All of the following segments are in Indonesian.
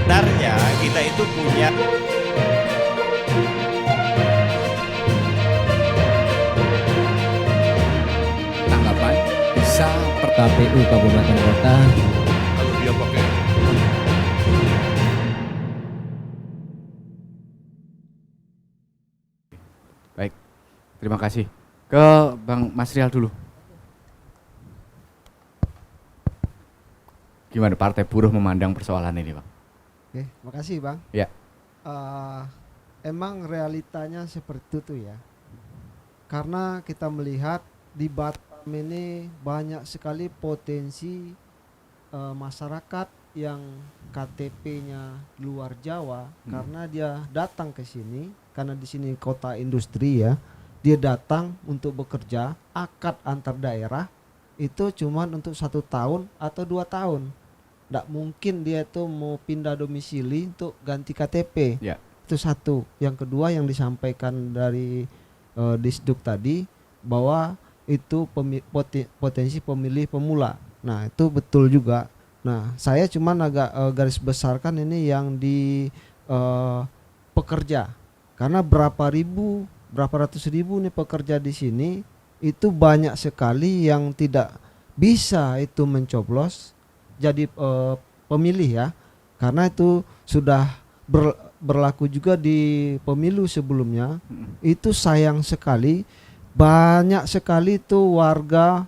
Sebenarnya kita itu punya tanggapan bisa KPU Kabupaten Kota. Kalau dia pakai Baik, terima kasih. Ke Bang Masrial dulu. Gimana Partai Buruh memandang persoalan ini, Bang? Oke, makasih Bang. Ya. Emang realitanya seperti itu ya. Karena kita melihat di Batam ini banyak sekali potensi masyarakat yang KTP-nya luar Jawa karena dia datang ke sini karena di sini kota industri ya. Dia datang untuk bekerja, akad antar daerah itu cuman untuk 1 tahun atau 2 tahun. Nggak mungkin dia tuh mau pindah domisili untuk ganti KTP. Ya. Itu satu. Yang kedua yang disampaikan dari Disduk tadi bahwa itu potensi pemilih pemula. Nah itu betul juga. Nah saya cuman agak garis besarkan ini yang di pekerja. Karena berapa ratus ribu nih pekerja di sini itu banyak sekali yang tidak bisa itu mencoblos jadi pemilih ya, karena itu sudah berlaku juga di pemilu sebelumnya. Itu sayang sekali banyak sekali itu warga,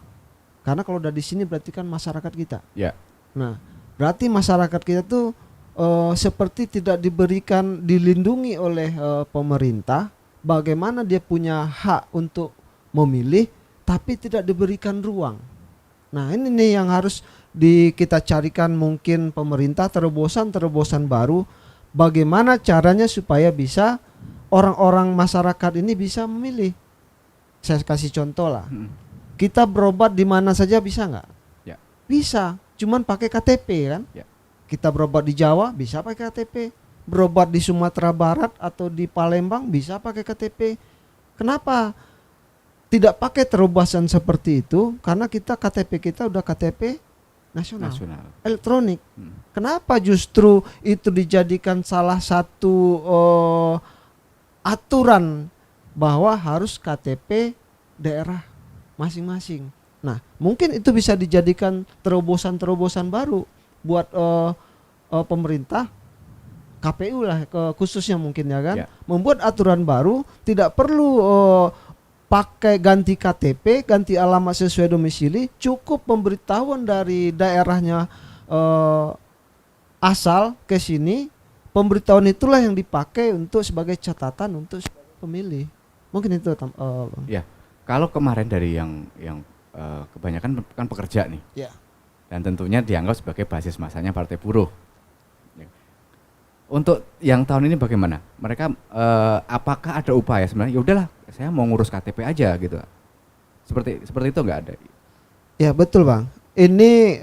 karena kalau udah di sini berarti kan masyarakat kita. Ya. Nah berarti masyarakat kita tuh seperti tidak dilindungi oleh pemerintah. Bagaimana dia punya hak untuk memilih tapi tidak diberikan ruang. Nah ini nih yang harus kita carikan, mungkin pemerintah terobosan baru. Bagaimana caranya supaya bisa orang-orang masyarakat ini bisa memilih. Saya kasih contoh lah. Kita berobat di mana saja bisa nggak? Ya. Bisa, cuman pakai KTP kan? Ya. Kita berobat di Jawa bisa pakai KTP. Berobat di Sumatera Barat atau di Palembang bisa pakai KTP. Kenapa tidak pakai terobosan seperti itu? Karena KTP kita udah KTP nasional. Elektronik. Kenapa justru itu dijadikan salah satu aturan bahwa harus KTP daerah masing-masing? Nah, mungkin itu bisa dijadikan terobosan baru buat pemerintah, KPU lah khususnya mungkin ya kan, membuat aturan baru, tidak perlu pakai ganti KTP, ganti alamat sesuai domisili, cukup pemberitahuan dari daerahnya asal ke sini, pemberitahuan itulah yang dipakai untuk sebagai catatan untuk pemilih. Mungkin itu Bang. Ya. Kalau kemarin dari yang kebanyakan kan pekerja nih. Ya. Dan tentunya dianggap sebagai basis masanya Partai Buruh. Untuk yang tahun ini bagaimana? Mereka apakah ada upaya sebenarnya? Ya udahlah, saya mau ngurus KTP aja gitu. Seperti itu nggak ada? Ya betul Bang. Ini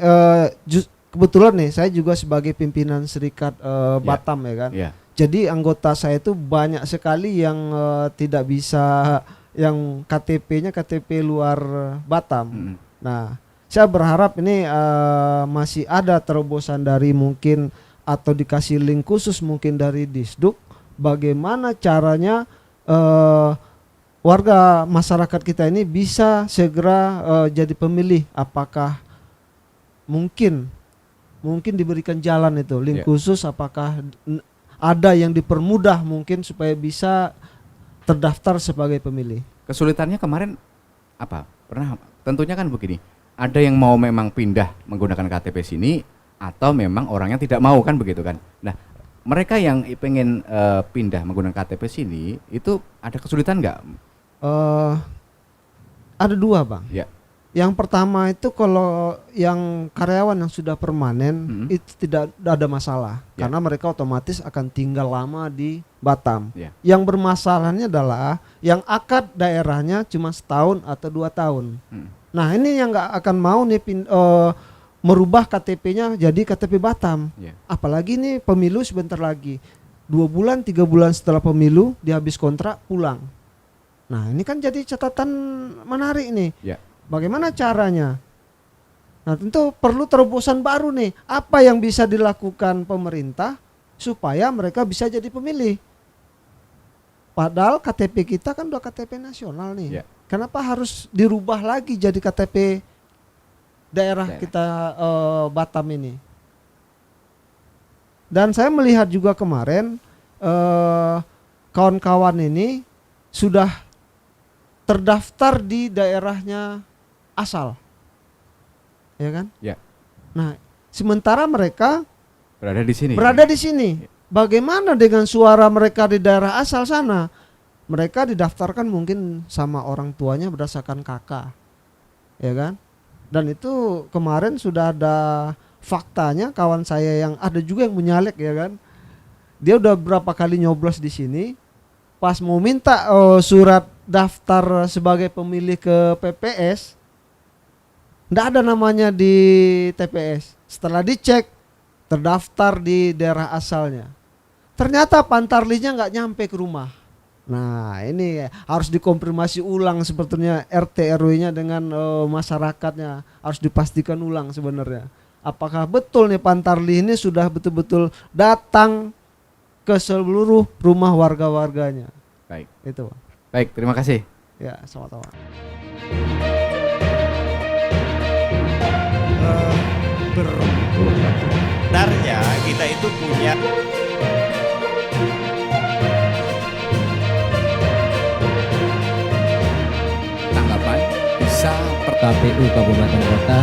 kebetulan nih saya juga sebagai pimpinan Serikat Batam ya kan. Ya. Jadi anggota saya itu banyak sekali yang tidak bisa, yang KTP-nya KTP luar Batam. Nah, saya berharap ini masih ada terobosan dari mungkin atau dikasih link khusus mungkin dari Disduk, bagaimana caranya warga masyarakat kita ini bisa segera jadi pemilih. Apakah mungkin diberikan jalan itu link khusus, apakah ada yang dipermudah mungkin supaya bisa terdaftar sebagai pemilih. Kesulitannya kemarin apa? Tentunya kan begini, ada yang mau memang pindah menggunakan KTP sini, atau memang orangnya tidak mau kan begitu kan. Nah mereka yang pengen pindah menggunakan KTP sini itu ada kesulitan nggak? Ada dua Bang. Ya. Yang pertama itu kalau yang karyawan yang sudah permanen itu tidak ada masalah, karena mereka otomatis akan tinggal lama di Batam. Yang bermasalahnya adalah yang akad daerahnya cuma 1 tahun atau 2 tahun. Nah ini yang nggak akan mau nih merubah KTP-nya jadi KTP Batam. Apalagi nih pemilu sebentar lagi, 2 bulan 3 bulan setelah pemilu dia habis kontrak pulang. Nah ini kan jadi catatan menarik nih. Bagaimana caranya? Nah, tentu perlu terobosan baru nih. Apa yang bisa dilakukan pemerintah supaya mereka bisa jadi pemilih? Padahal KTP kita kan udah KTP nasional nih. Ya. Kenapa harus dirubah lagi jadi KTP daerah kita Batam ini? Dan saya melihat juga kemarin kawan-kawan ini sudah terdaftar di daerahnya asal. Ya kan? Ya. Nah, sementara mereka Berada di sini. berada di sini. Bagaimana dengan suara mereka di daerah asal sana? Mereka didaftarkan mungkin sama orang tuanya berdasarkan kakak. Ya kan? Dan itu kemarin sudah ada faktanya, kawan saya yang ada juga yang menyalek, ya kan? Dia udah berapa kali nyoblos di sini. Pas mau minta surat daftar sebagai pemilih ke PPS, nggak ada namanya di TPS. Setelah dicek, terdaftar di daerah asalnya. Ternyata pantarlinya nggak nyampe ke rumah. Nah, ini harus dikonfirmasi ulang sebetulnya RT RW-nya dengan masyarakatnya. Harus dipastikan ulang sebenarnya. Apakah betul nih pantarli ini sudah betul-betul datang ke seluruh rumah warga-warganya. Baik. Itu. Baik, terima kasih. Ya, sama-sama. Sebenarnya kita itu punya Tanggapan bisa KPU Kabupaten Kota